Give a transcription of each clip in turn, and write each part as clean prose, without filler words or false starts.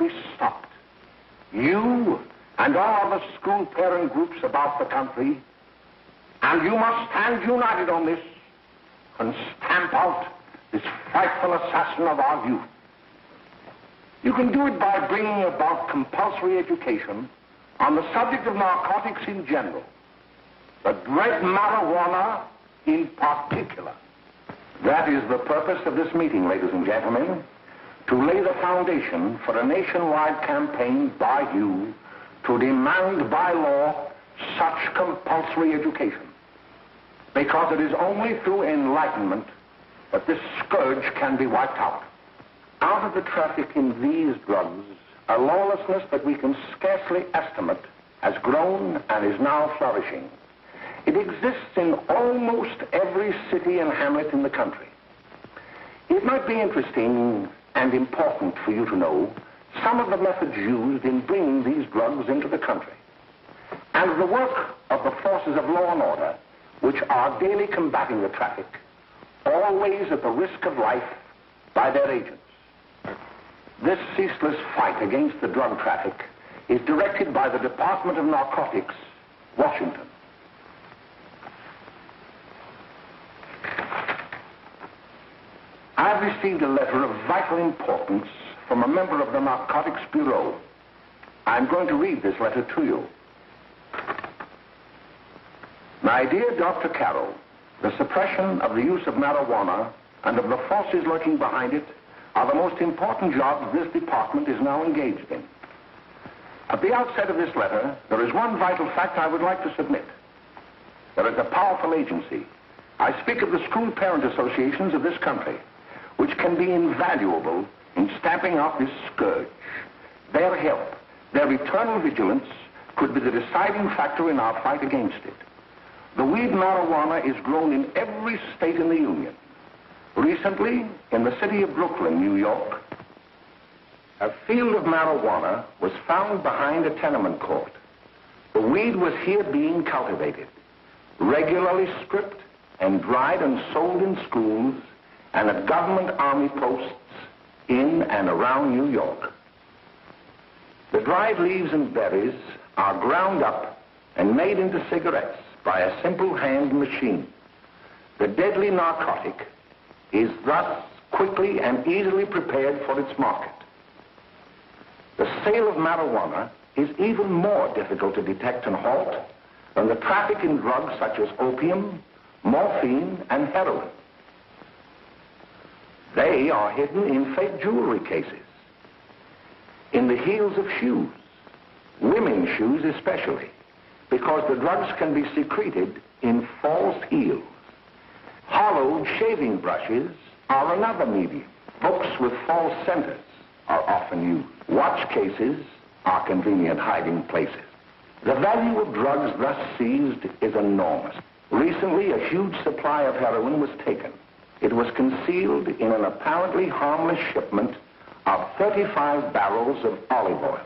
be stopped. You and all other school parent groups about the country, and you must stand united on this and stamp out this frightful assassin of our youth. You can do it by bringing about compulsory education on the subject of narcotics in general, the dread marijuana in particular. That is the purpose of this meeting, ladies and gentlemen, to lay the foundation for a nationwide campaign by you to demand by law such compulsory education. Because it is only through enlightenment that this scourge can be wiped out. Out of the traffic in these drugs, a lawlessness that we can scarcely estimate has grown and is now flourishing. It exists in almost every city and hamlet in the country. It might be interesting and important for you to know some of the methods used in bringing these drugs into the country, and the work of the forces of law and order, which are daily combating the traffic, always at the risk of life, by their agents. This ceaseless fight against the drug traffic is directed by the Department of Narcotics, Washington. I've received a letter of vital importance from a member of the Narcotics Bureau. I'm going to read this letter to you. My dear Dr. Carroll, the suppression of the use of marijuana and of the forces lurking behind it are the most important jobs this department is now engaged in. At the outset of this letter, there is one vital fact I would like to submit. There is a powerful agency. I speak of the school parent associations of this country, which can be invaluable in stamping out this scourge. Their help, their eternal vigilance, could be the deciding factor in our fight against it. The weed marijuana is grown in every state in the Union. Recently, in the city of Brooklyn, New York, a field of marijuana was found behind a tenement court. The weed was here being cultivated, regularly stripped and dried and sold in schools and at government army posts in and around New York. The dried leaves and berries are ground up and made into cigarettes by a simple hand machine. The deadly narcotic is thus quickly and easily prepared for its market. The sale of marijuana is even more difficult to detect and halt than the traffic in drugs such as opium, morphine, and heroin. They are hidden in fake jewelry cases, in the heels of shoes, women's shoes especially, because the drugs can be secreted in false heels. Hollowed shaving brushes are another medium. Books with false centers are often used. Watch cases are convenient hiding places. The value of drugs thus seized is enormous. Recently, a huge supply of heroin was taken. It was concealed in an apparently harmless shipment of 35 barrels of olive oil.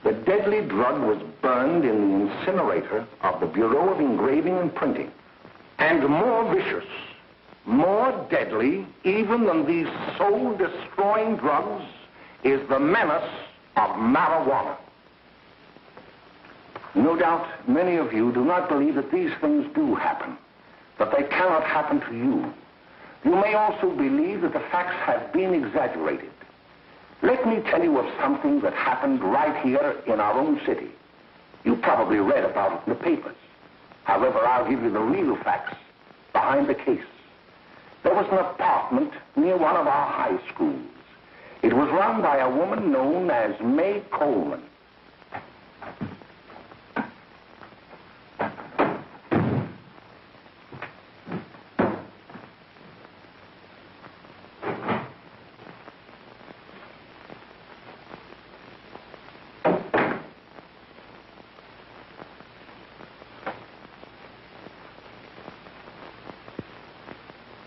The deadly drug was burned in the incinerator of the Bureau of Engraving and Printing. And more vicious, more deadly, even than these soul-destroying drugs, is the menace of marijuana. No doubt many of you do not believe that these things do happen, that they cannot happen to you. You may also believe that the facts have been exaggerated. Let me tell you of something that happened right here in our own city. You probably read about it in the papers. However, I'll give you the real facts behind the case. There was an apartment near one of our high schools. It was run by a woman known as May Coleman.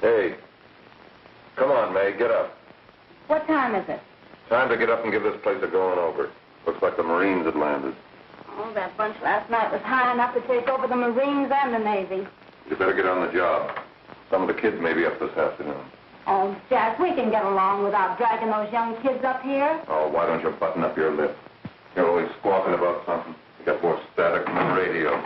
Hey, come on, May, get up. What time is it? Time to get up and give this place a going over. Looks like the Marines had landed. Oh, that bunch last night was high enough to take over the Marines and the Navy. You better get on the job. Some of the kids may be up this afternoon. Oh, Jack, we can get along without dragging those young kids up here. Oh, why don't you button up your lip? You're always squawking about something. You got more static than the radio.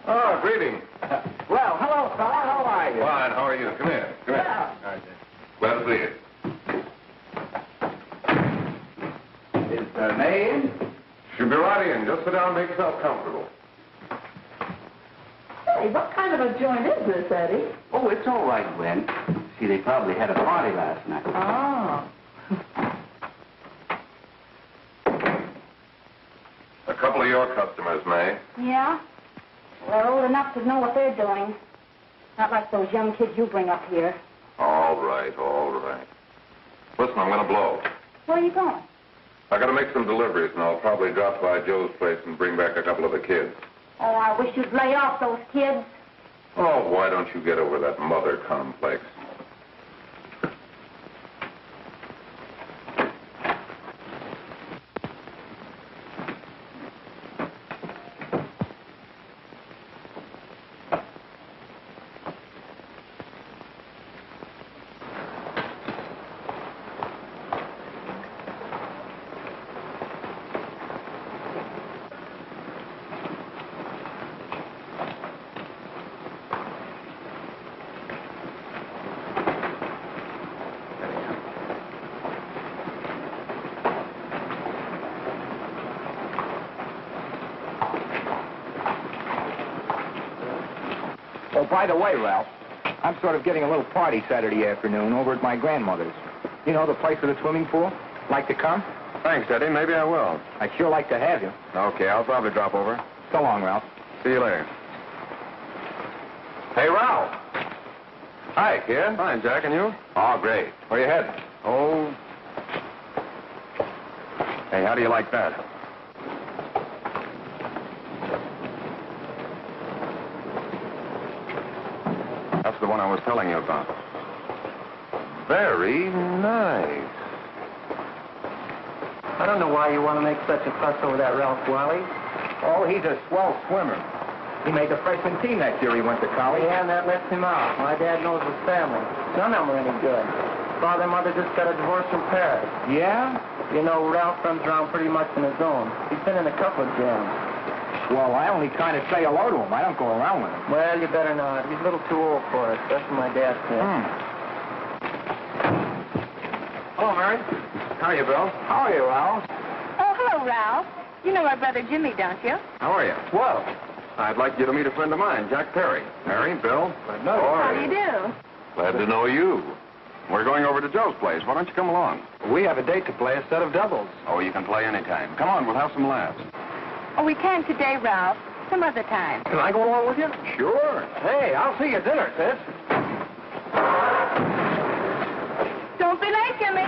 Oh, greetings. Well, hello, fella. How are you? Fine, how are you? Come here. Come here. Yeah. Glad to see you. Is May in? She'll be right in. Just sit down and make yourself comfortable. Hey, what kind of a joint is this, Eddie? Oh, it's all right, Gwen. See, they probably had a party last night. Oh. A couple of your customers, May. Yeah? They're old enough to know what they're doing. Not like those young kids you bring up here. All right, all right. Listen, I'm going to blow. Where are you going? I got to make some deliveries, and I'll probably drop by Joe's place and bring back a couple of the kids. Oh, I wish you'd lay off those kids. Oh, why don't you get over that mother complex? Oh, by the way, Ralph, I'm sort of getting a little party Saturday afternoon over at my grandmother's. You know, the place with the swimming pool? Like to come? Thanks, Eddie. Maybe I will. I'd sure like to have you. Okay, I'll probably drop over. So long, Ralph. See you later. Hey, Ralph. Hi, kid. Fine, Jack, and you? Oh, great. Where you heading? Oh. Hey, how do you like that? That's the one I was telling you about. Very nice. I don't know why you want to make such a fuss over that Ralph Wally. Oh, he's a swell swimmer. He made the freshman team that year he went to college. Yeah, and that lets him out. My dad knows his family. None of them are any good. Father and mother just got a divorce from Paris. Yeah? You know, Ralph runs around pretty much on his own. He's been in a couple of jams. Well, I only kind of say hello to him. I don't go around with him. Well, you better not. He's a little too old for it. That's what my dad said. Hello, Mary. How are you, Bill? How are you, Ralph? Oh, hello, Ralph. You know my brother Jimmy, don't you? How are you? Well, I'd like you to meet a friend of mine, Jack Perry. Mary, Bill. no. How do you do? Glad to know you. We're going over to Joe's place. Why don't you come along? We have a date to play a set of doubles. Oh, you can play anytime. Come on, we'll have some laughs. Oh, we can't today, Ralph. Some other time. Can I go along with you? Sure. Hey, I'll see you at dinner, sis. Don't be late, Jimmy.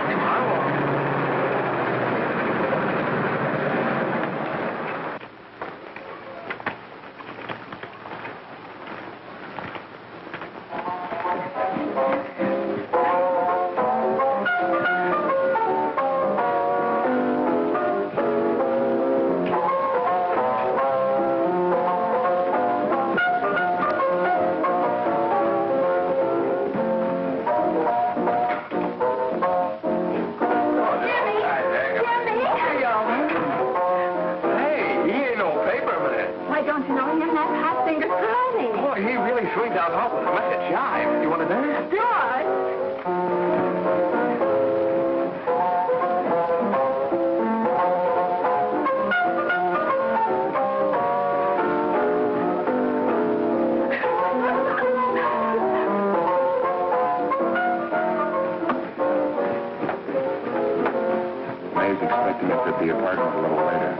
always expect to meet at the apartment a little later.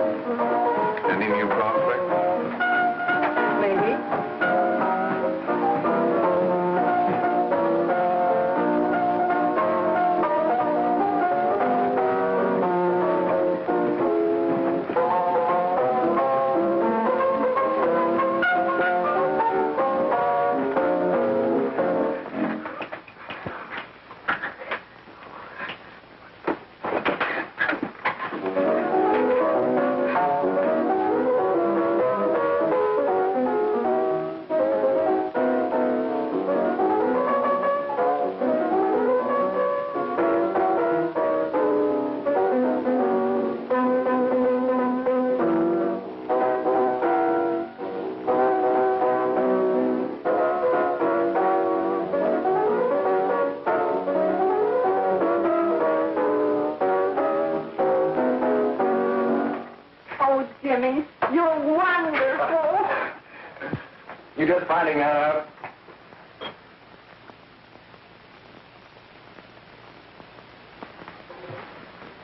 Any new conflict? Maybe. Jimmy, you're wonderful. You just finding that out?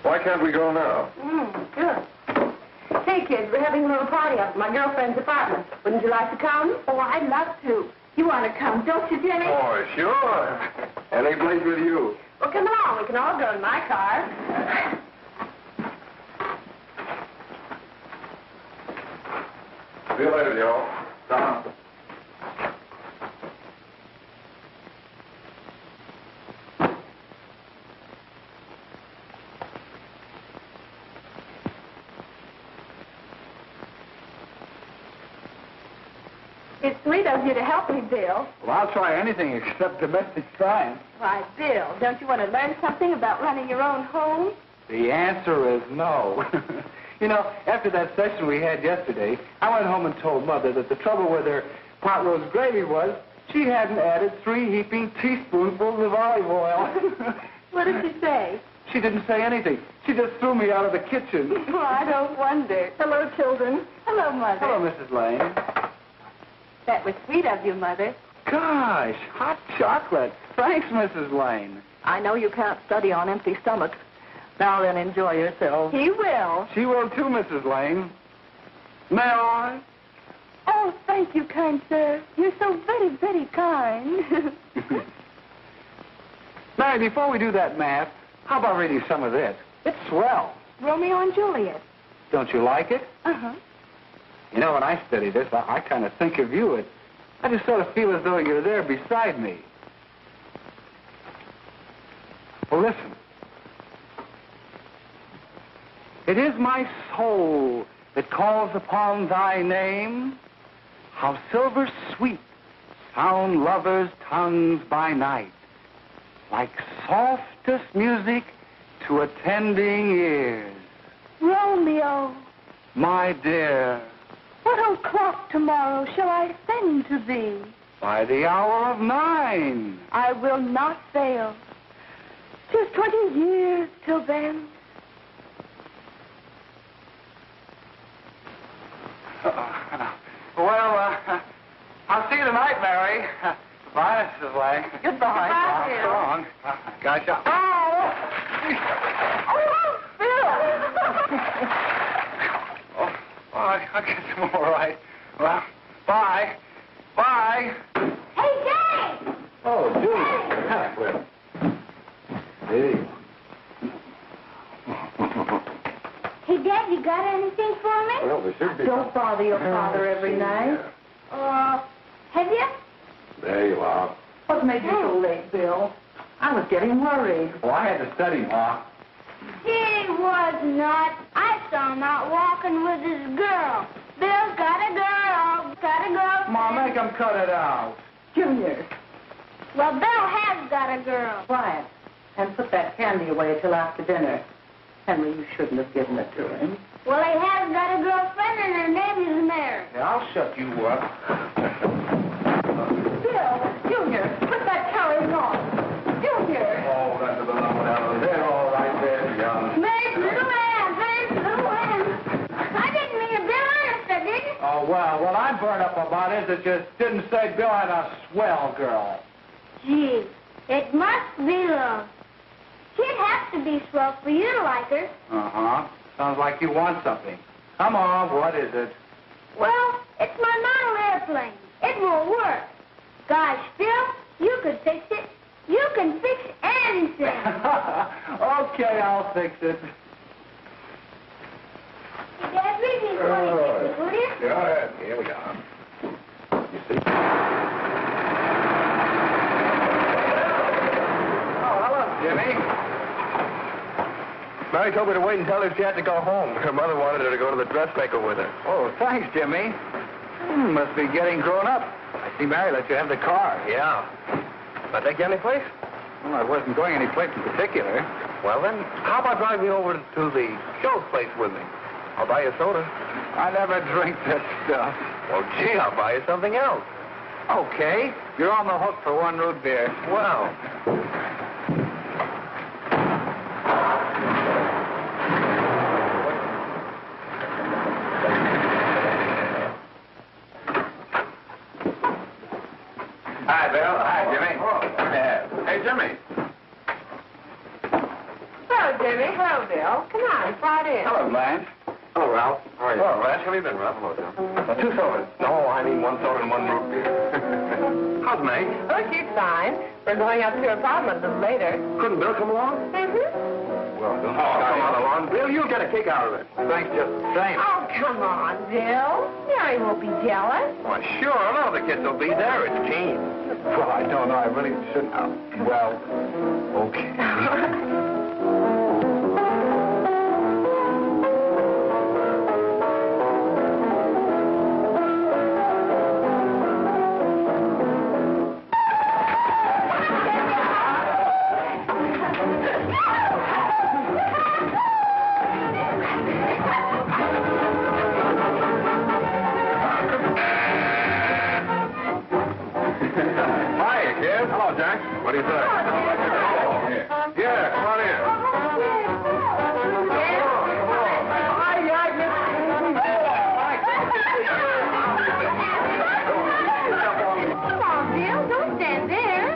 Why can't we go now? Sure. Hey, kids, we're having a little party up at my girlfriend's apartment. Wouldn't you like to come? Oh, I'd love to. You want to come, don't you, Jimmy? Oh, sure. Any place with you. Well, come along. We can all go in my car. See you later, Joe. Tom. It's sweet of you to help me, Bill. Well, I'll try anything except domestic science. Why, Bill, don't you want to learn something about running your own home? The answer is no. You know, after that session we had yesterday, I went home and told Mother that the trouble with her pot roast gravy was she hadn't added 3 heaping teaspoonfuls of olive oil. What did she say? She didn't say anything. She just threw me out of the kitchen. Oh, I don't wonder. Hello, children. Hello, Mother. Hello, Mrs. Lane. That was sweet of you, Mother. Gosh, hot chocolate. Thanks, Mrs. Lane. I know you can't study on empty stomachs. Now then, enjoy yourself. He will. She will too, Mrs. Lane. May I? Oh, thank you, kind sir. You're so very, very kind. Mary, before we do that math, how about reading some of this? It's swell. Romeo and Juliet. Don't you like it? Uh-huh. You know, when I study this, I kind of think of you. I just sort of feel as though you're there beside me. Well, listen. It is my soul that calls upon thy name. How silver sweet sound lovers' tongues by night, like softest music to attending ears. Romeo, My dear, what o'clock tomorrow shall I send to thee? by the hour of 9. I will not fail. 'Tis 20 years till then. I'll see you tonight, Mary. Bye, Mrs. Lang. Goodbye. Goodbye, Bill. So long. Gotcha. Oh, Bill! I guess I'm all right. Well, bye. Bye. Hey, Jay! Oh, Julie. Hey. Hey, Dad, you got anything for me? Well, there should be. Don't bother your father every night. Have you? There you are. What made you so late, Bill? I was getting worried. Well, I had to study, Ma. He was not. I saw him out walking with his girl. Bill's got a girl. Got a girl. Ma, make him cut it out. Junior, Well, Bill has got a girl. quiet. And put that candy away till after dinner. Henry, you shouldn't have given it to him. Well, he has got a girlfriend, and her name is Mary. Yeah, I'll shut you up. Bill, Junior, put that carriage on. Junior! Oh, that's about enough. They're all right there, young. Mary's little man. Mary's little man. I didn't mean to Bill honest, I didn't. Oh, well, what I'm burned up about is it just didn't say Bill had a swell girl. Gee, it must be love. She'd have to be swell for you to like her. Uh-huh. Sounds like you want something. Come on, what is it? Well, it's my model airplane. It won't work. Gosh, Phil, you could fix it. You can fix anything. Okay, I'll fix it. Dad, read me for me, will you? Yeah, here we are. You see? Oh, hello, Jimmy. Mary told me to wait and tell her she had to go home. Her mother wanted her to go to the dressmaker with her. Oh, thanks, Jimmy. Must be getting grown up. I see Mary let you have the car. Yeah. I take you any place? Well, I wasn't going any place in particular. Well, then, how about driving you over to the show's place with me? I'll buy you a soda. I never drink that stuff. Well, gee, I'll buy you something else. Okay. You're on the hook for one root beer. Wow. Hi, Bill. Hi, Jimmy. Hey, Jimmy. Hello, Jimmy. Hello, Bill. Come on, slide in. Hello, Blanche. Hello, Ralph. How are you? Hello, Ralph. How have you been, Ralph? Hello, Jim. 2 sodas. No, I mean 1 soda and 1 root beer. How's May? Oh, she's fine. We're going up to her apartment a little later. Couldn't Bill come along? Well, don't Come on along. Bill, you'll get a kick out of it. Thanks just the same. Oh, come on, Bill. Mary won't be jealous. Why, sure. None of the kids will be there. It's Gene. Well, I don't know. I really shouldn't. Well, okay. Hi, kid. Hello, Jack. What do you say? Yeah, come on in. Come on, Bill. Don't stand there.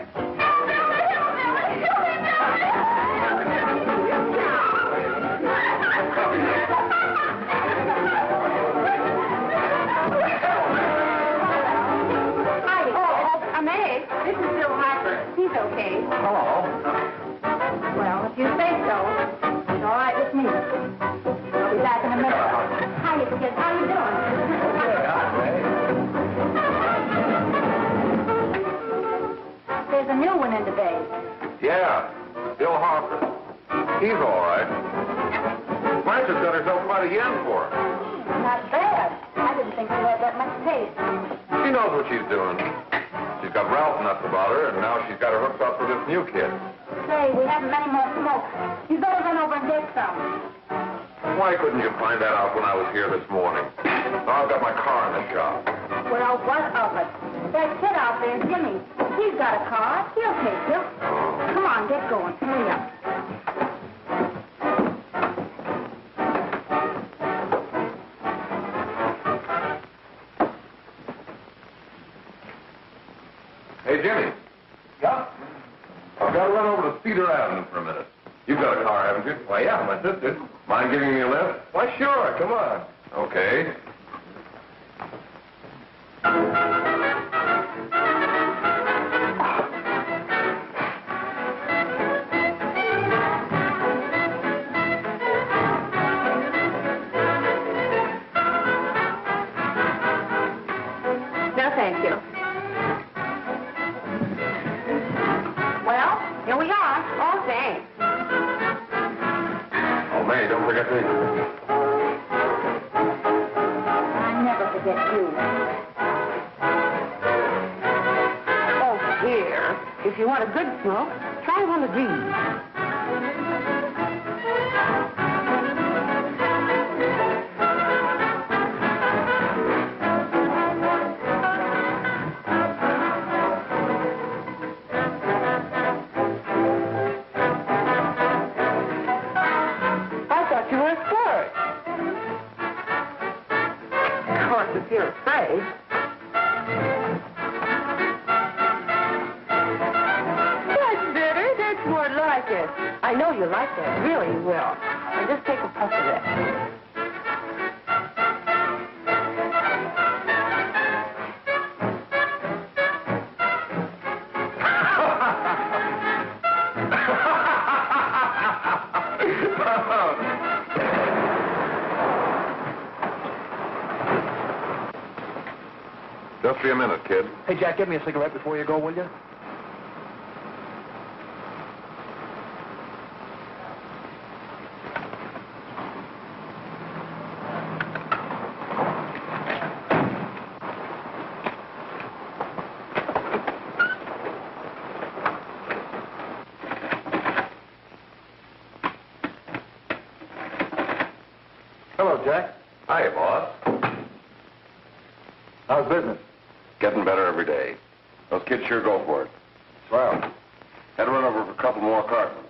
This is Bill Harper. He's okay. Hello. Well, if you say so, it's all right with me. I'll be back in a minute. Hi, kid. How you doing? There's a new one in today. Yeah, Bill Harper. He's all right. Blanche has got herself quite a yen for her. Not bad. I didn't think you had that much taste. She knows what she's doing. She's got Ralph nuts about her, and now she's got her hooked up with this new kid. Say, we haven't many more smokes. You better run over and get some. Why couldn't you find that out when I was here this morning? Now I've got my car in the shop. Well, what of it? That kid out there, Jimmy, he's got a car. He'll take you. Come on, get going. Hurry up. Hey, Jimmy. Yeah? I've got to run over to Cedar Avenue for a minute. You've got a car, haven't you? Why, yeah, my sister. Mind giving me a lift? Why, sure. Come on. Okay. No, thank you. Well, here we are. Oh, thanks. Oh, May, don't forget me. I never forget you. Oh, here. If you want a good smoke, try one of these. If you're afraid. That's better. That's more like like this. I know you like that. Really, you will. Now just take a puff of that. Just be a minute, kid. Hey, Jack, give me a cigarette before you go, will you? Hello, Jack. Hi, boss. How's business? Getting better every day. Those kids sure go for it. Swell. Had to run over for a couple more cartons.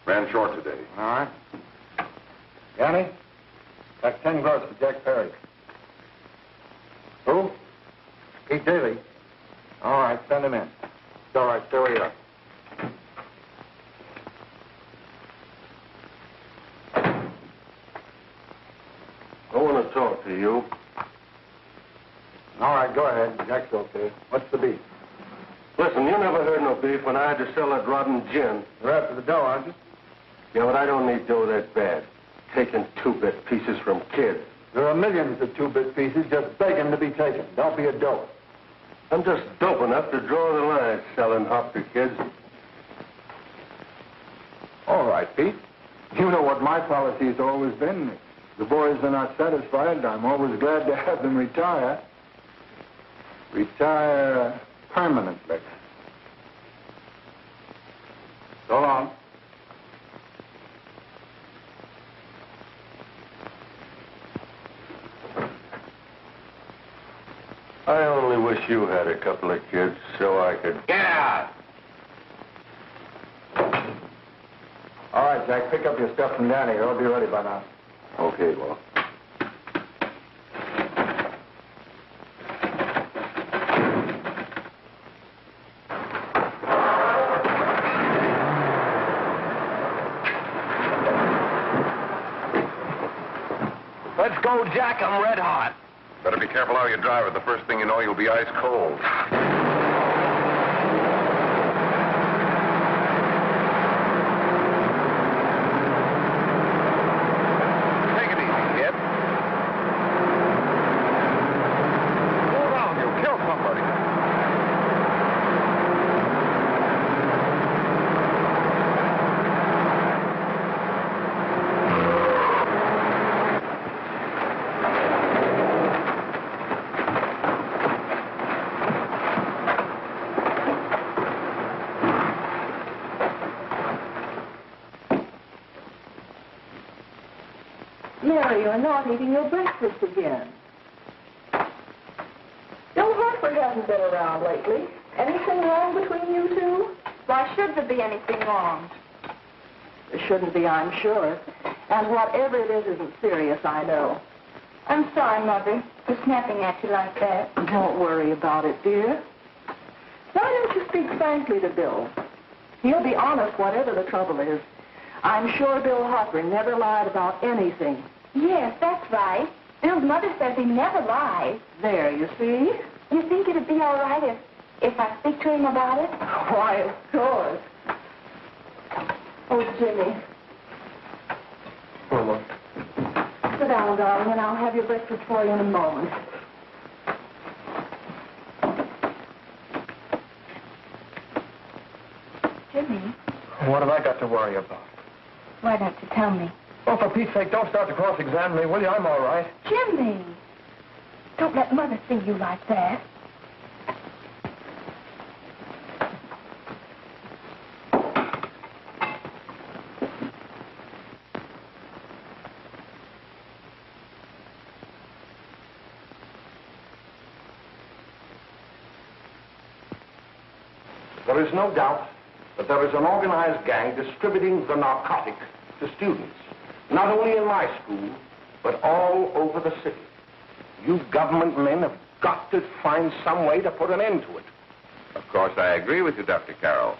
Ran short today. All right. Yanni, got 10 gross for Jack Perry. Who? Pete Daly. All right, send him in. It's all right, stay where you are. I want to talk to you. All right, go ahead. Jack's okay. What's the beef? Listen, you never heard no beef when I had to sell that rotten gin. You're after the dough, aren't you? Yeah, but I don't need dough that bad. Taking two-bit pieces from kids. There are millions of two-bit pieces just begging to be taken. Don't be a dope. I'm just dope enough to draw the line selling hop to kids. All right, Pete. You know what my policy's always been. If the boys are not satisfied, I'm always glad to have them retire. Retire permanently. So long. I only wish you had a couple of kids so I could... Get out! All right, Jack, pick up your stuff from Danny. It'll be ready by now. Okay, well. Let's go, Jack. I'm red hot. Better be careful how you drive it. The first thing you know, you'll be ice cold. Take it easy, kid. Go around, you'll kill somebody. Mary, you're not eating your breakfast again. Bill Hartford hasn't been around lately. Anything wrong between you two? Why should there be anything wrong? There shouldn't be, I'm sure. And whatever it is isn't serious, I know. I'm sorry, Mother, for snapping at you like that. Don't worry about it, dear. Why don't you speak frankly to Bill? He'll be honest whatever the trouble is. I'm sure Bill Hartford never lied about anything. Yes, that's right. Bill's mother says he never lies. There, you see? You think it'd be all right if I speak to him about it? Why, of course. Oh, Jimmy. Sit down, darling, and I'll have your breakfast for you in a moment. Jimmy, What have I got to worry about? why don't you tell me? Oh, for Pete's sake, don't start to cross-examine me, will you? I'm all right. Jimmy! Don't let Mother see you like that. There is no doubt that there is an organized gang distributing the narcotic to students, not only in my school, but all over the city. You government men have got to find some way to put an end to it. Of course, I agree with you, Dr. Carroll.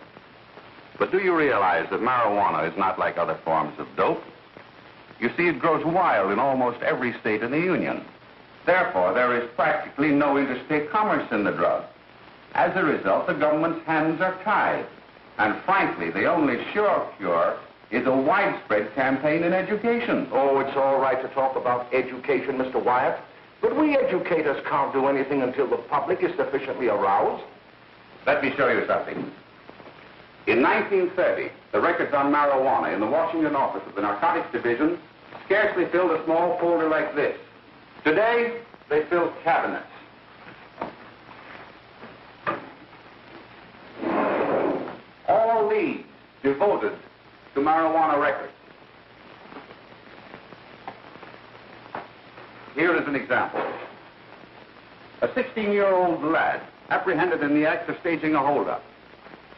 But do you realize that marijuana is not like other forms of dope? You see, it grows wild in almost every state in the Union. Therefore, there is practically no interstate commerce in the drug. As a result, the government's hands are tied. And frankly, the only sure cure is a widespread campaign in education. Oh, it's all right to talk about education, Mr. Wyatt. But we educators can't do anything until the public is sufficiently aroused. Let me show you something. In 1930, the records on marijuana in the Washington office of the Narcotics Division scarcely filled a small folder like this. Today, they fill cabinets. All these devoted to marijuana records. Here is an example. A 16-year-old lad apprehended in the act of staging a holdup.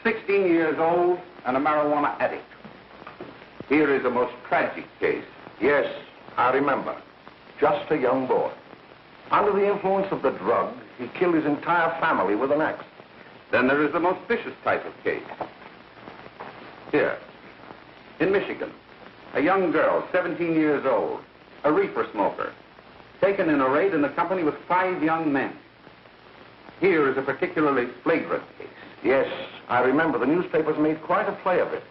16 years old and a marijuana addict. Here is a most tragic case. Yes, I remember. Just a young boy. Under the influence of the drug, he killed his entire family with an axe. Then there is the most vicious type of case. Here, in Michigan, a young girl, 17 years old, a reefer smoker, taken in a raid in the company with 5 young men. Here is a particularly flagrant case. Yes, I remember. The newspapers made quite a play of it.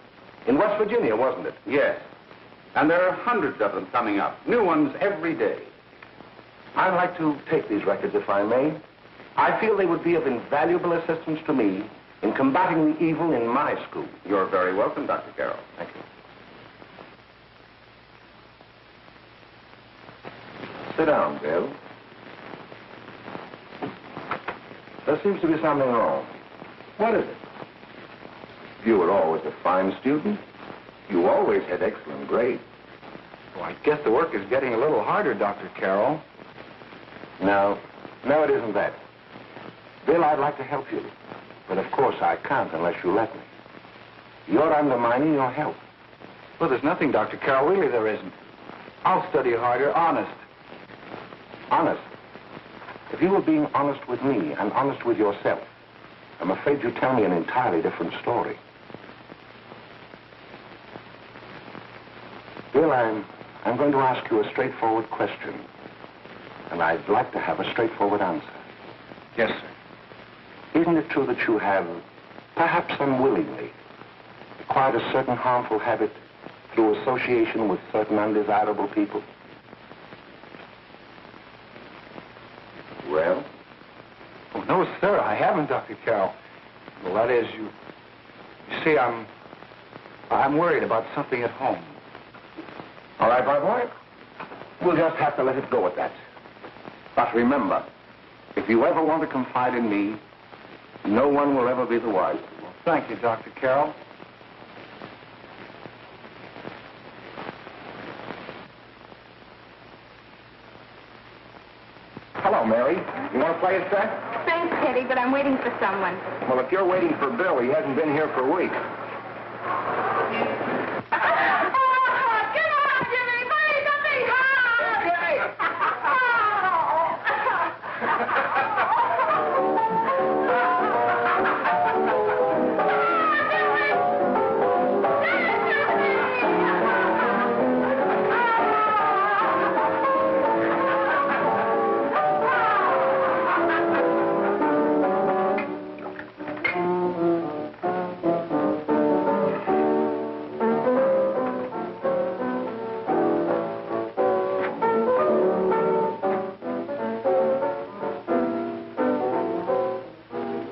In West Virginia, wasn't it? Yes. And there are hundreds of them coming up, new ones every day. I'd like to take these records, if I may. I feel they would be of invaluable assistance to me in combating the evil in my school. You're very welcome, Dr. Carroll. Thank you. Sit down, Bill. There seems to be something wrong. What is it? You were always a fine student. You always had excellent grades. Well, I guess the work is getting a little harder, Dr. Carroll. No, it isn't that. Bill, I'd like to help you. But of course I can't unless you let me. You're undermining your health. Well, there's nothing, Dr. Carroll. Really, there isn't. I'll study harder, honest. Honest? If you were being honest with me and honest with yourself, I'm afraid you'd tell me an entirely different story. Bill, I'm going to ask you a straightforward question. And I'd like to have a straightforward answer. Yes, sir. Isn't it true that you have, perhaps unwillingly, acquired a certain harmful habit through association with certain undesirable people? Well? Oh, no, sir, I haven't, Dr. Carroll. Well, that is, you see, I'm worried about something at home. All right, my boy. We'll just have to let it go at that. But remember, if you ever want to confide in me, no one will ever be the wiser. Well, thank you, Dr. Carroll. Hello, Mary. You want to play a set? Thanks, Teddy, but I'm waiting for someone. Well, if you're waiting for Bill, he hasn't been here for weeks.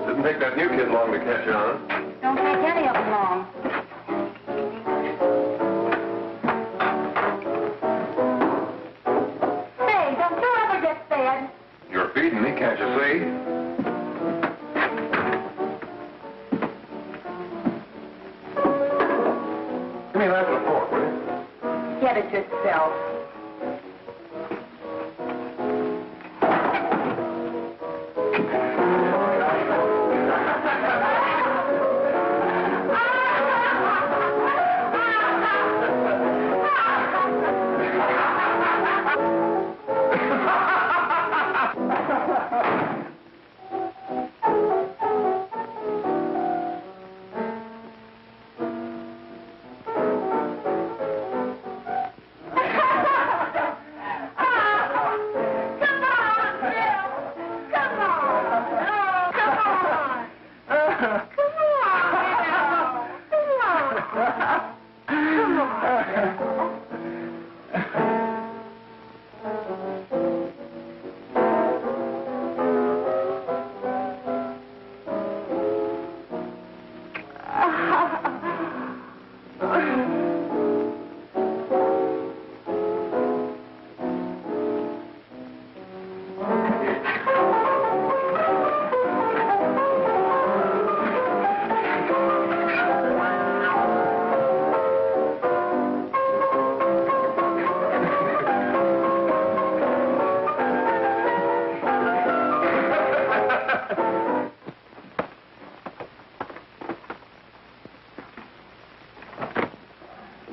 Didn't take that new kid long to catch on. Don't take any of them long. Say, don't you ever get fed? You're feeding me, can't you see? Give me that with a fork, will you? Get it yourself.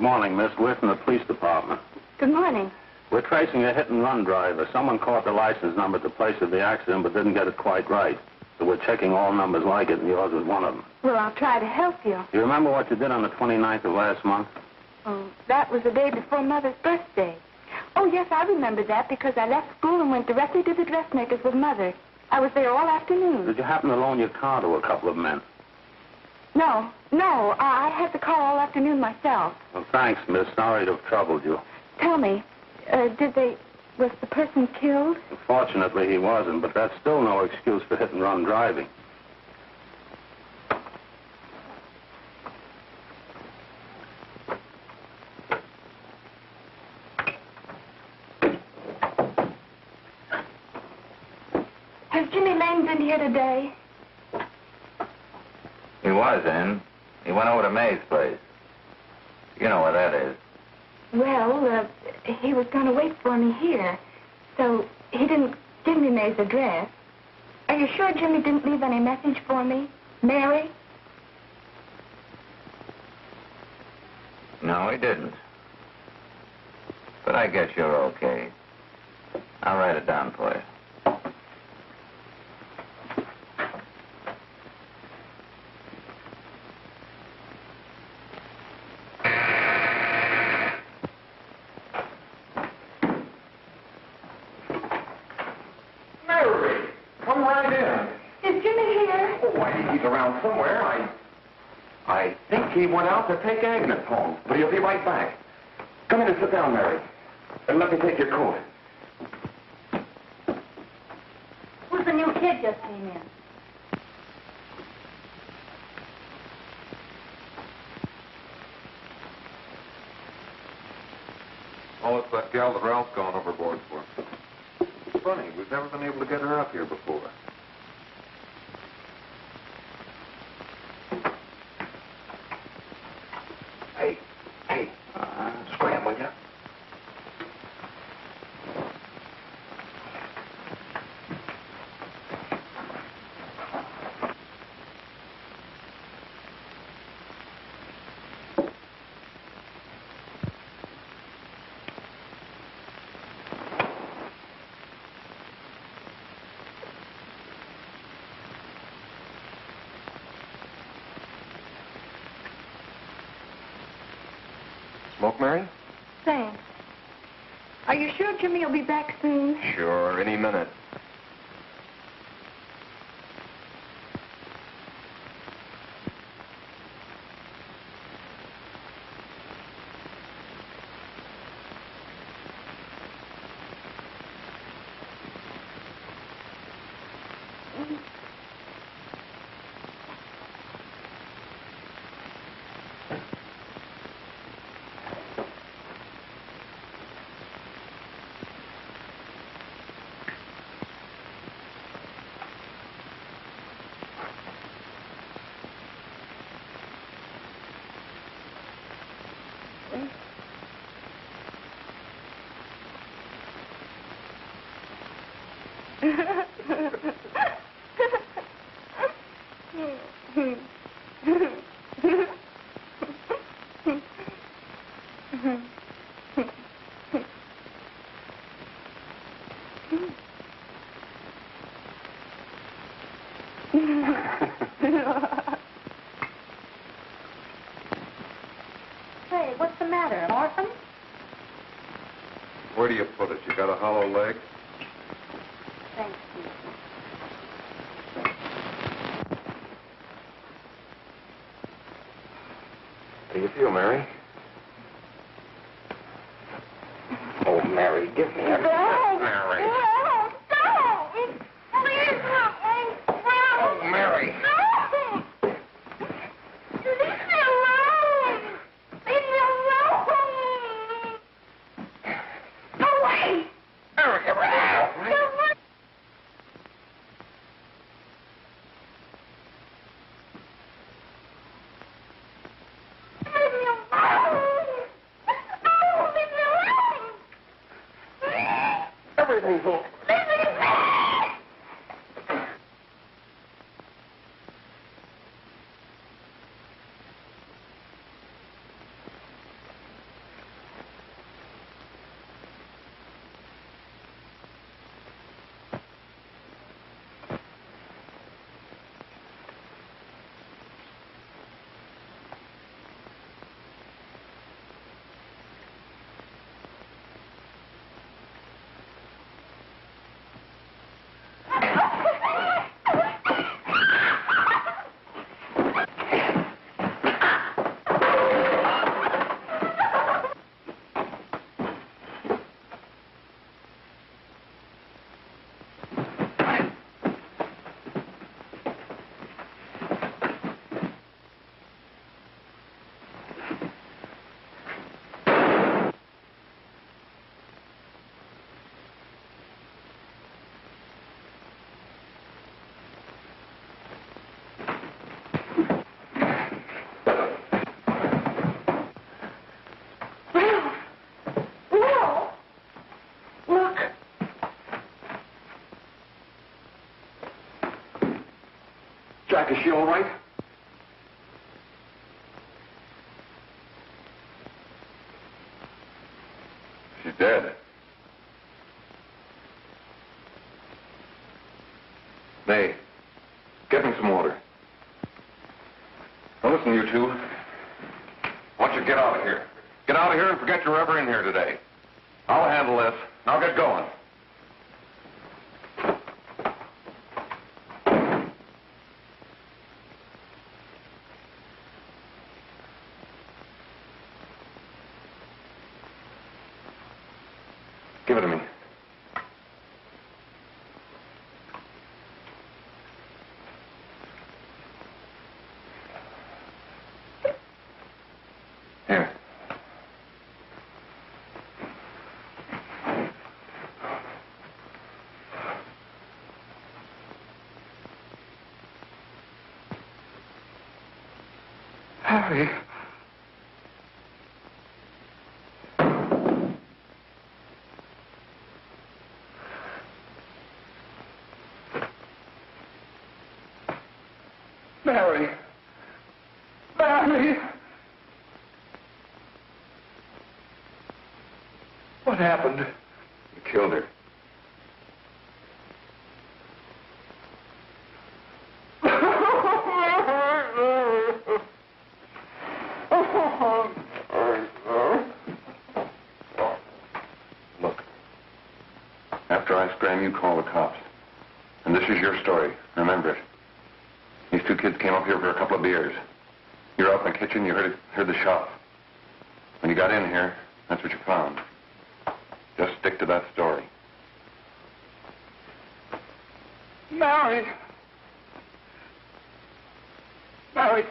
Good morning, miss. We're from the police department. Good morning. We're tracing a hit-and-run driver. Someone caught the license number at the place of the accident but didn't get it quite right. So we're checking all numbers like it, and yours is one of them. Well, I'll try to help you. You remember what you did on the 29th of last month? Oh, that was the day before Mother's birthday. Oh, yes, I remember that because I left school and went directly to the dressmaker's with Mother. I was there all afternoon. Did you happen to loan your car to a couple of men? No. I had the car all afternoon myself. Well, thanks, miss. Sorry to have troubled you. Tell me, was the person killed? Fortunately, he wasn't, but that's still no excuse for hit-and-run driving. Has Jimmy Lane been here today? He was in. He went over to May's place. You know where that is. Well, he was going to wait for me here, so he didn't give me May's address. Are you sure Jimmy didn't leave any message for me? Mary? No, he didn't. But I guess you're okay. I'll write it down for you. He's around somewhere. I think he went out to take Agnes home, but he'll be right back. Come in and sit down, Mary. And let me take your coat. Who's the new kid just came in? Oh, it's that gal that Ralph's gone overboard for. It's funny, we've never been able to get her up here before. Scram, will you? Smoke, Mary? Thanks. Are you sure Jimmy will be back soon? Sure, any minute. Hey, what's the matter? An orphan? Where do you put it? You got a hollow leg? Thanks, How do you feel, Mary? Oh, Mary, give me a... Mary. Oh, Mary. Everything's all... Jack, is she all right? She's dead. May, get me some water. Now listen, you two. I want you to get out of here. Get out of here and forget you're ever in here today. I'll handle this. I'll get going. Give it to me. Here. Harry. Mary. Mary. What happened? You killed her. Look. After I scram, you call the cops. And this is your story. Remember it. These two kids came up here for a couple of beers. You're out in the kitchen, you heard the shot. When you got in here, that's what you found. Just stick to that story. Mary. Mary,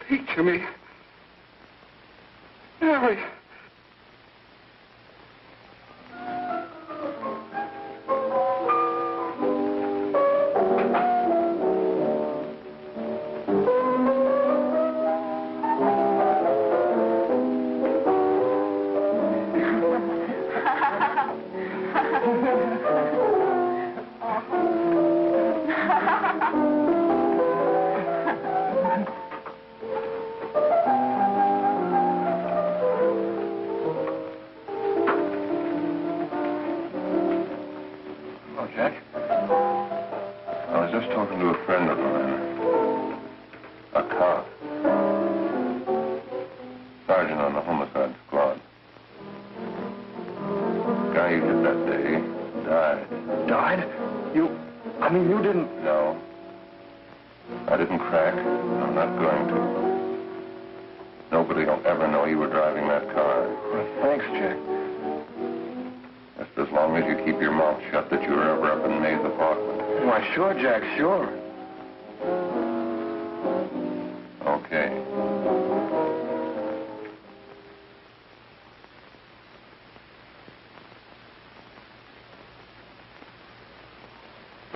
speak to me. Mary. Talking to a friend of mine. A cop. Sergeant on the homicide squad. The guy you hit that day died. Died? You didn't... No. I didn't crack. I'm not going to. Nobody will ever know you were driving that car. Well, thanks, Jack. Just as long as you keep your mouth shut that you were ever up in May's apartment. Why, sure, Jack, sure. Okay.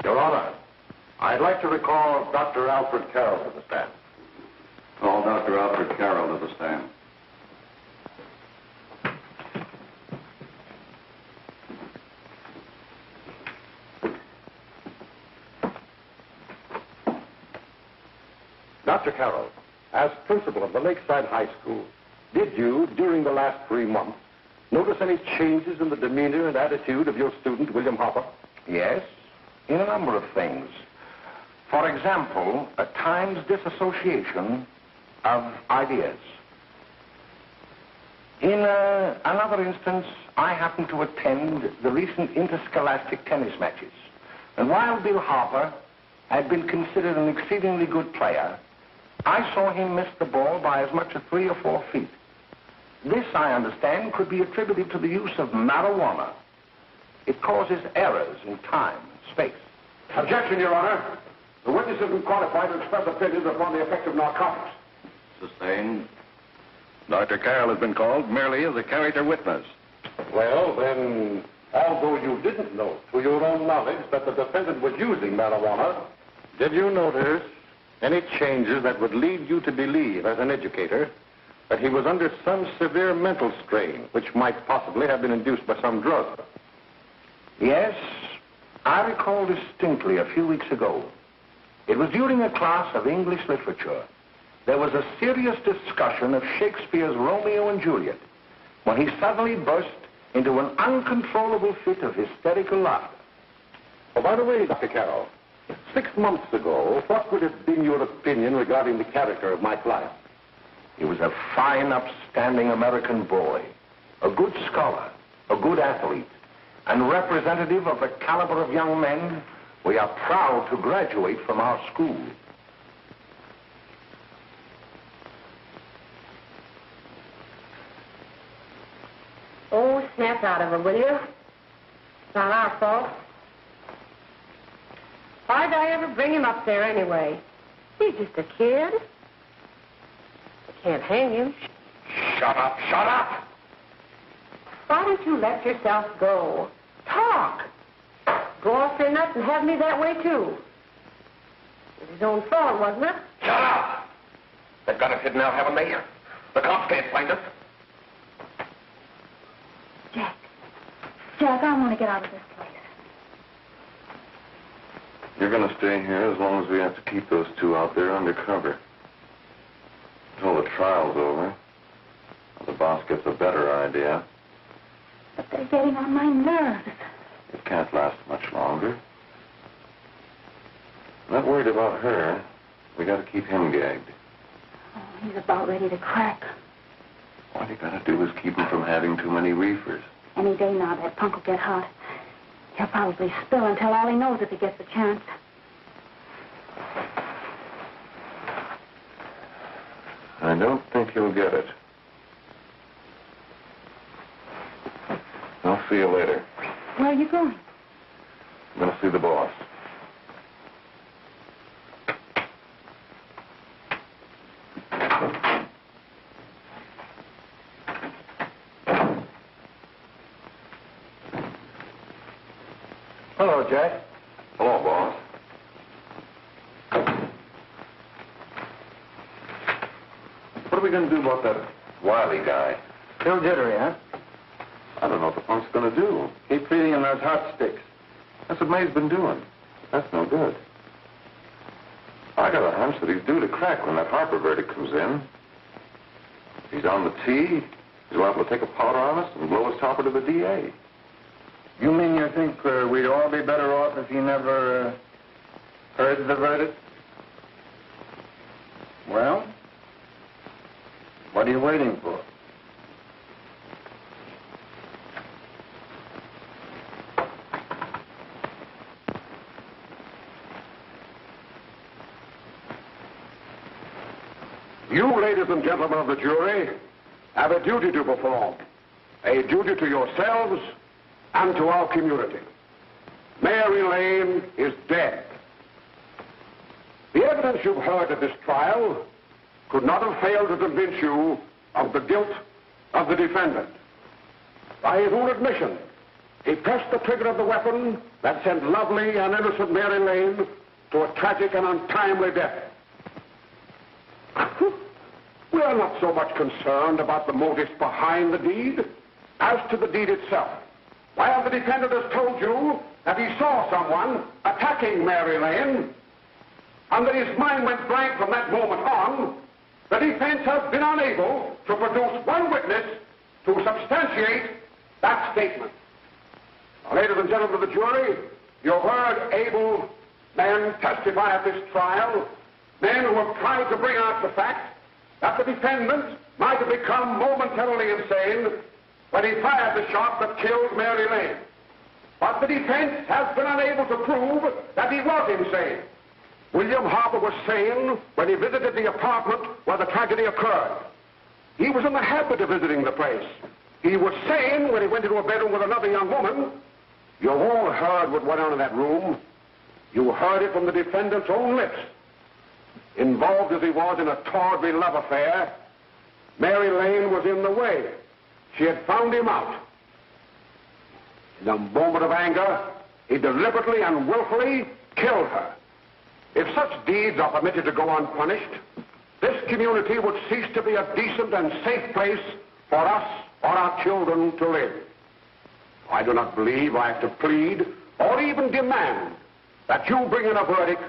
Your Honor, I'd like to recall Dr. Alfred Carroll to the stand. Call Dr. Alfred Carroll to the stand. Dr. Carroll, as principal of the Lakeside High School, did you, during the last 3 months, notice any changes in the demeanor and attitude of your student, William Hopper? Yes, in a number of things. For example, at times disassociation of ideas. In another instance, I happened to attend the recent interscholastic tennis matches. And while Bill Harper had been considered an exceedingly good player, I saw him miss the ball by as much as 3 or 4 feet. This, I understand, could be attributed to the use of marijuana. It causes errors in time and space. Objection, Your Honor. The witness has been qualified to express opinions upon the effect of narcotics. Sustained. Dr. Carroll has been called merely as a character witness. Well, then, although you didn't know to your own knowledge that the defendant was using marijuana, did you notice any changes that would lead you to believe, as an educator, that he was under some severe mental strain, which might possibly have been induced by some drug? Yes, I recall distinctly a few weeks ago It was during a class of English literature. There was a serious discussion of Shakespeare's Romeo and Juliet when he suddenly burst into an uncontrollable fit of hysterical laughter. Oh, by the way, Dr. Carroll, 6 months ago, what would have been your opinion regarding the character of my client? He was a fine, upstanding American boy, a good scholar, a good athlete, and representative of the caliber of young men we are proud to graduate from our school. Oh, snap out of it, will you? It's not our fault. Why'd I ever bring him up there anyway? He's just a kid. I can't hang him. Shut up, shut up! Why don't you let yourself go? Talk. Go off your nuts and have me that way, too. It was his own fault, wasn't it? Shut up! They've got us hidden out, haven't they? The cops can't find us. Jack, I want to get out of this place. You're going to stay here as long as we have to keep those two out there undercover. Until the trial's over. The boss gets a better idea. But they're getting on my nerves. It can't last much longer. I'm not worried about her. We got to keep him gagged. Oh, he's about ready to crack. All you got to do is keep him from having too many reefers. Any day now, that punk will get hot. He'll probably spill and tell all he knows if he gets the chance. I don't think he'll get it. I'll see you later. Where are you going? I'm going to see the boss. Hello, Jack. Hello, boss. What are we going to do about that Wiley guy? Still jittery, huh? I don't know what the punk's going to do. Keep feeding him those hot sticks. That's what May's been doing. That's no good. I got a hunch that he's due to crack when that Harper verdict comes in. He's on the tee. He's liable to take a powder on us and blow his topper to the DA. You mean you think we'd all be better off if he never heard the verdict? Well, what are you waiting for? You, ladies and gentlemen of the jury, have a duty to perform. A duty to yourselves and to our community. Mary Lane is dead. The evidence you've heard at this trial could not have failed to convince you of the guilt of the defendant. By his own admission, he pressed the trigger of the weapon that sent lovely and innocent Mary Lane to a tragic and untimely death. We are not so much concerned about the motives behind the deed as to the deed itself. While the defendant has told you that he saw someone attacking Mary Lane, and that his mind went blank from that moment on, the defense has been unable to produce one witness to substantiate that statement. Now, ladies and gentlemen of the jury, you've heard able men testify at this trial, men who have tried to bring out the fact that the defendant might have become momentarily insane when he fired the shot that killed Mary Lane. But the defense has been unable to prove that he was insane. William Harper was sane when he visited the apartment where the tragedy occurred. He was in the habit of visiting the place. He was sane when he went into a bedroom with another young woman. You've all heard what went on in that room. You heard it from the defendant's own lips. Involved as he was in a tawdry love affair, Mary Lane was in the way. She had found him out. In a moment of anger, he deliberately and willfully killed her. If such deeds are permitted to go unpunished, this community would cease to be a decent and safe place for us or our children to live. I do not believe I have to plead or even demand that you bring in a verdict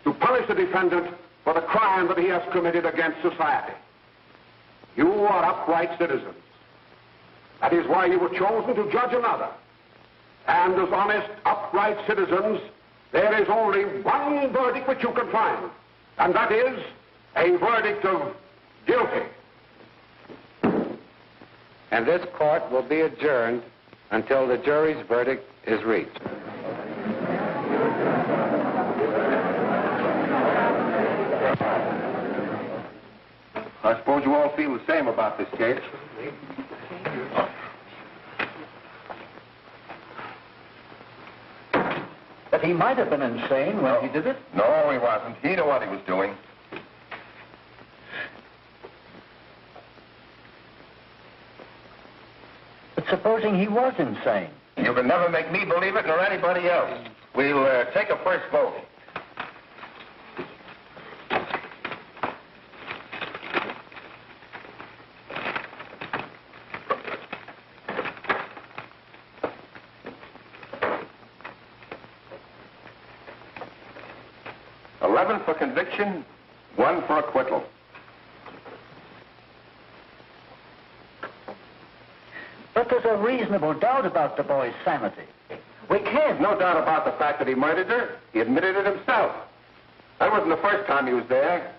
to punish the defendant for the crime that he has committed against society. You are upright citizens. That is why you were chosen to judge another. And as honest, upright citizens, there is only one verdict which you can find, and that is a verdict of guilty. And this court will be adjourned until the jury's verdict is reached. I suppose you all feel the same about this case. That he might have been insane when he did it? No, he wasn't. He knew what he was doing. But supposing he was insane? You can never make me believe it nor anybody else. We'll take a first vote. For conviction, 1 for acquittal. But there's a reasonable doubt about the boy's sanity. We can't. No doubt about the fact that he murdered her. He admitted it himself. That wasn't the first time he was there.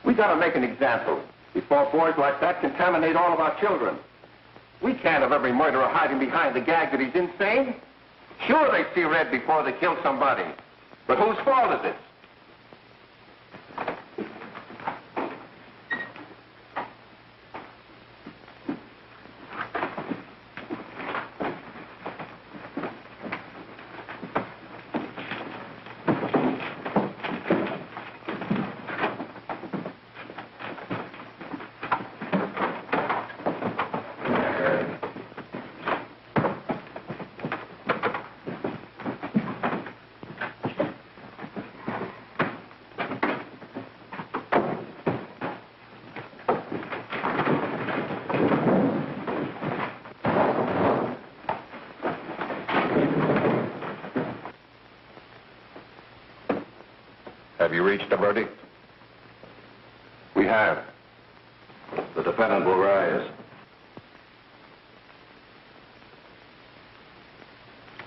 We got to make an example before boys like that contaminate all of our children. We can't have every murderer hiding behind the gag that he's insane. Sure, they see red before they kill somebody. But whose fault is it? Have you reached a verdict? We have. The defendant will rise.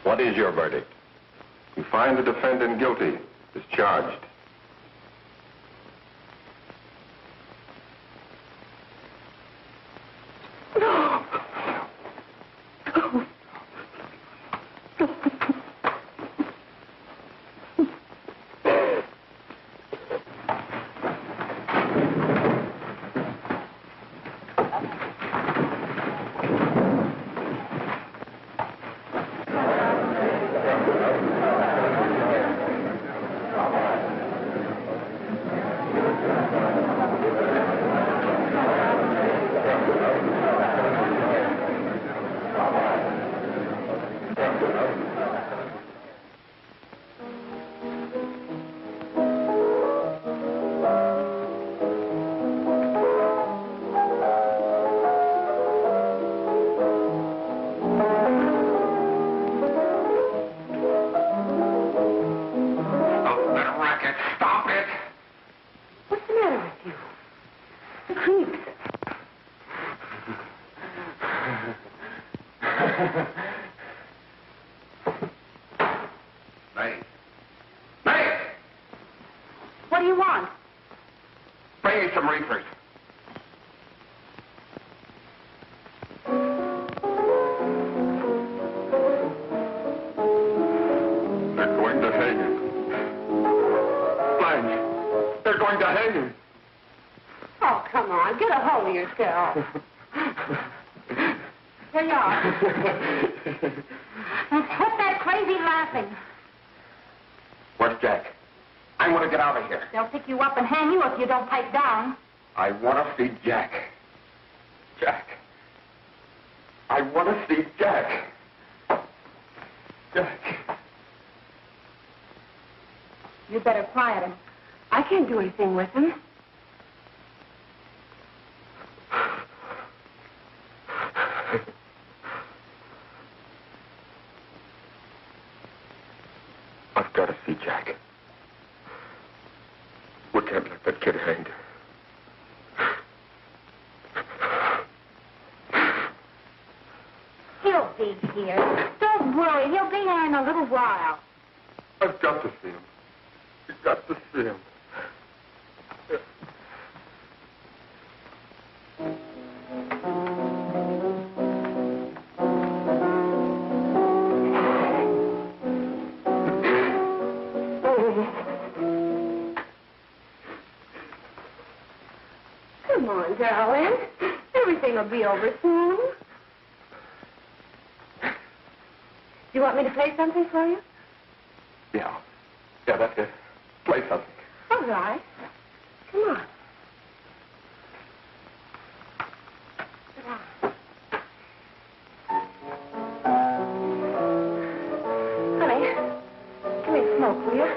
What is your verdict? We find the defendant guilty, as charged. What do you want? Bring me some reefers. They're going to hang him. Blanche, they're going to hang him. Oh, come on. Get a hold of yourself. Here you are. Now, quit that crazy laughing. Where's Jack? I want to get out of here. They'll pick you up and hang you if you don't pipe down. I want to see Jack. Jack. I want to see Jack. Jack. You better quiet him. I can't do anything with him. I've got to see Jack. We can't let that kid hang. He'll be here. Don't worry. He'll be here in a little while. I've got to see him. You've got to see him. Come on, darling. Everything will be over soon. You want me to play something for you? Yeah, that's it. Play something. All right. Come on. Honey, give me a smoke, will you?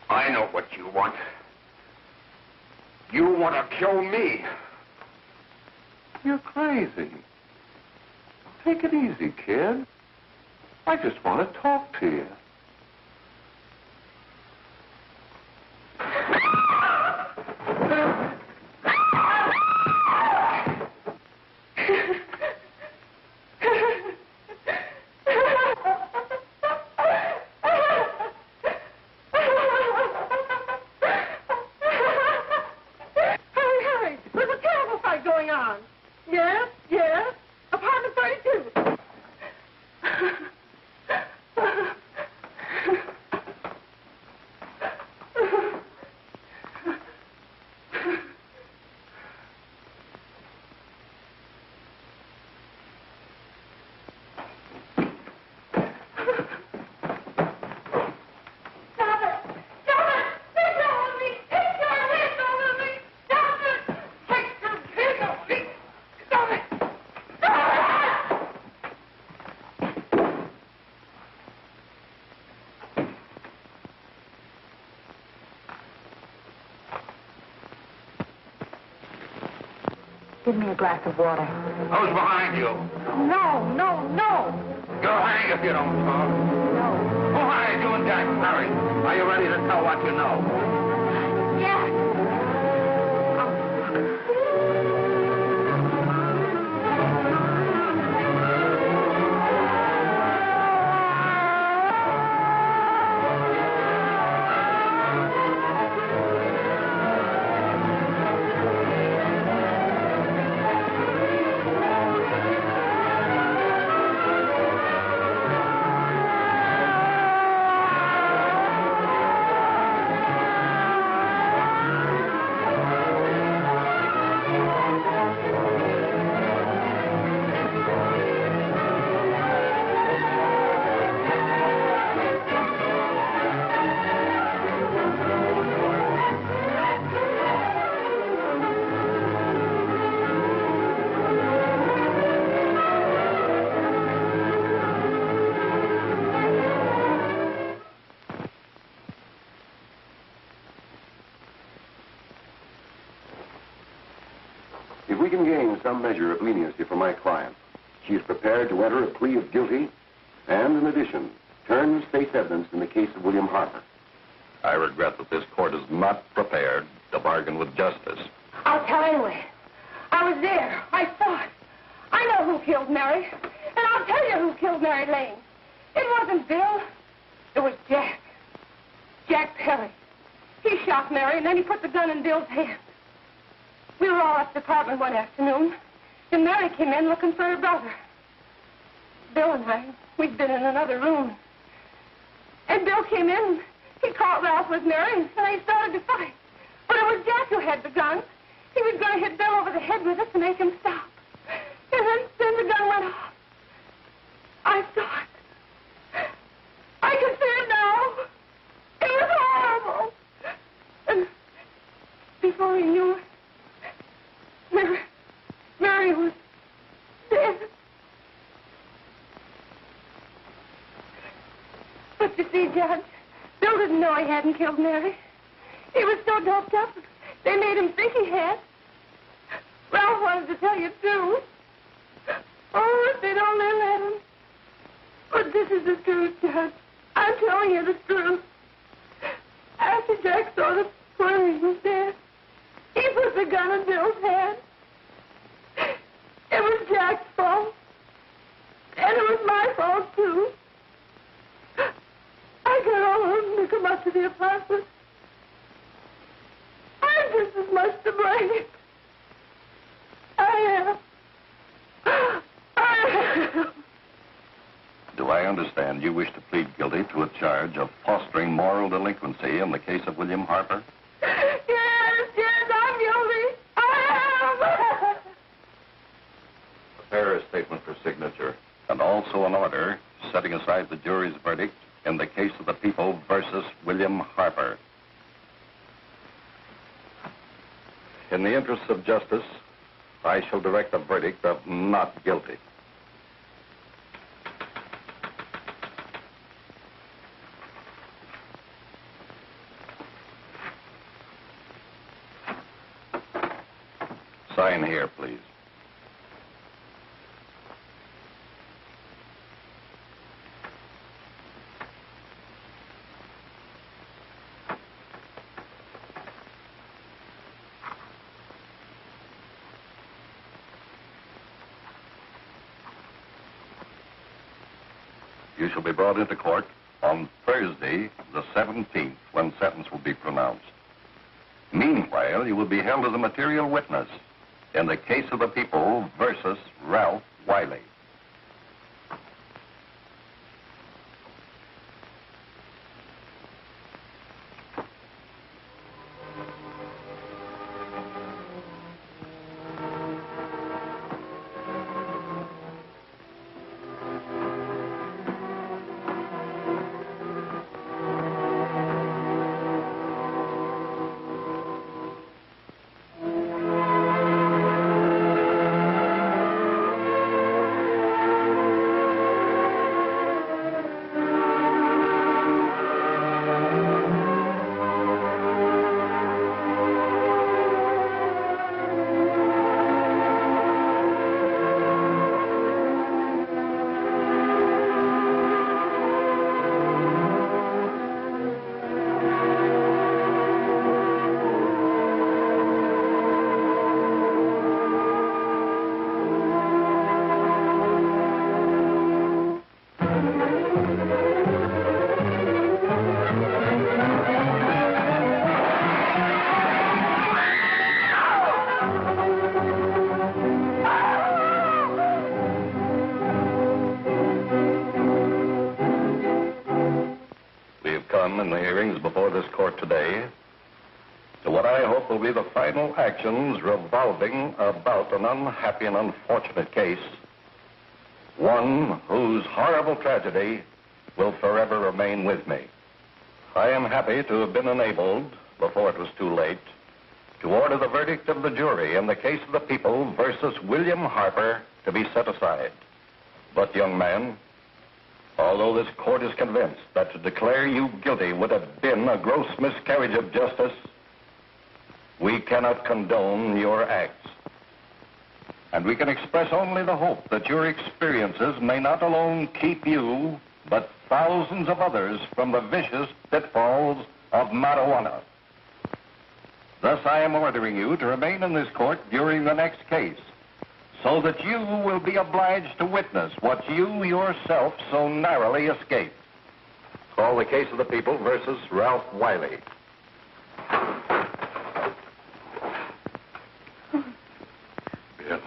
I know what you want. You want to kill me. You're crazy. Take it easy, kid. I just want to talk to you. Give me a glass of water. Who's behind you? No, no, no. You'll hang if you don't talk. No. Who hired you and Jack? Hurry. Are you ready to tell what you know? Yes. we can gain some measure of leniency for my client. She is prepared to enter a plea of guilty and, in addition, turn state's evidence in the case of William Harper. I regret that this court is not prepared to bargain with justice. I'll tell anyway. I was there. I saw it. I know who killed Mary. And I'll tell you who killed Mary Lane. It wasn't Bill. It was Jack. Jack Perry. He shot Mary, and then he put the gun in Bill's hand. We were all at the apartment one afternoon, and Mary came in looking for her brother. Bill and I, we'd been in another room. And Bill came in. He caught Ralph with Mary, and they started to fight. But it was Jack who had the gun. He was going to hit Bill over the head with it to make him stop. And then the gun went off. I saw it. I can see it now. It was horrible. And before he knew it, Mary was dead. But you see, Judge, Bill didn't know he hadn't killed Mary. He was so doped up, they made him think he had. Ralph wanted to tell you, too. Oh, if they'd only let him. But this is the truth, Judge. I'm telling you the truth. After Jack saw that Perry was dead, he put the gun in Bill's hand. It was Jack's fault. And it was my fault, too. I got all of them to come up to the apartment. I'm just as much to blame. I am. Do I understand you wish to plead guilty to a charge of fostering moral delinquency in the case of William Harper? Yes, I'm guilty. I am. Prepare a statement for signature, and also an order setting aside the jury's verdict in the case of the people versus William Harper. In the interests of justice, I shall direct a verdict of not guilty. Sign here, please. You shall be brought into court on Thursday, the 17th, when sentence will be pronounced. Meanwhile, you will be held as a material witness in the case of the people versus Ralph Wiley. In the hearings before this court today to what I hope will be the final actions revolving about an unhappy and unfortunate case, one whose horrible tragedy will forever remain with me. I am happy to have been enabled, before it was too late, to order the verdict of the jury in the case of the people versus William Harper to be set aside. But, young man, although this court is convinced that to declare you guilty would have been a gross miscarriage of justice, we cannot condone your acts. And we can express only the hope that your experiences may not alone keep you, but thousands of others from the vicious pitfalls of marijuana. Thus, I am ordering you to remain in this court during the next case, so that you will be obliged to witness what you yourself so narrowly escaped. Call the case of the people versus Ralph Wiley. Bill.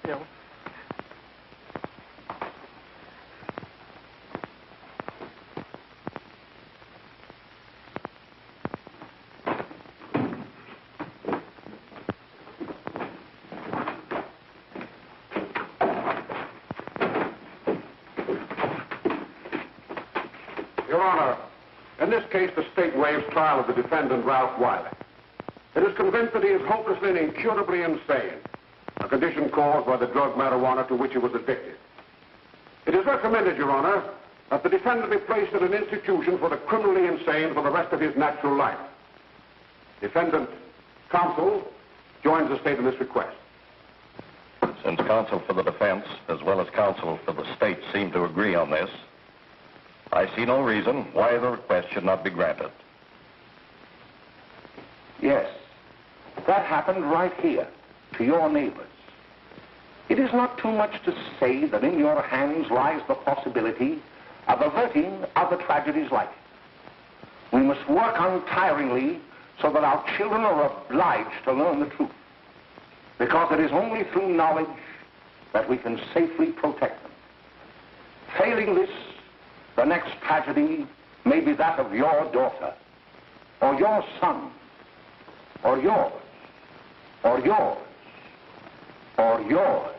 Bill. Your Honor, in this case, the state waives trial of the defendant, Ralph Wiley. It is convinced that he is hopelessly and incurably insane, a condition caused by the drug marijuana to which he was addicted. It is recommended, Your Honor, that the defendant be placed in an institution for the criminally insane for the rest of his natural life. Defendant counsel joins the state in this request. Since counsel for the defense, as well as counsel for the state, seem to agree on this, I see no reason why the request should not be granted. Yes, that happened right here, to your neighbors. It is not too much to say that in your hands lies the possibility of averting other tragedies like it. We must work untiringly so that our children are obliged to learn the truth, because it is only through knowledge that we can safely protect them. Failing this, the next tragedy may be that of your daughter, or your son, or yours, or yours, or yours.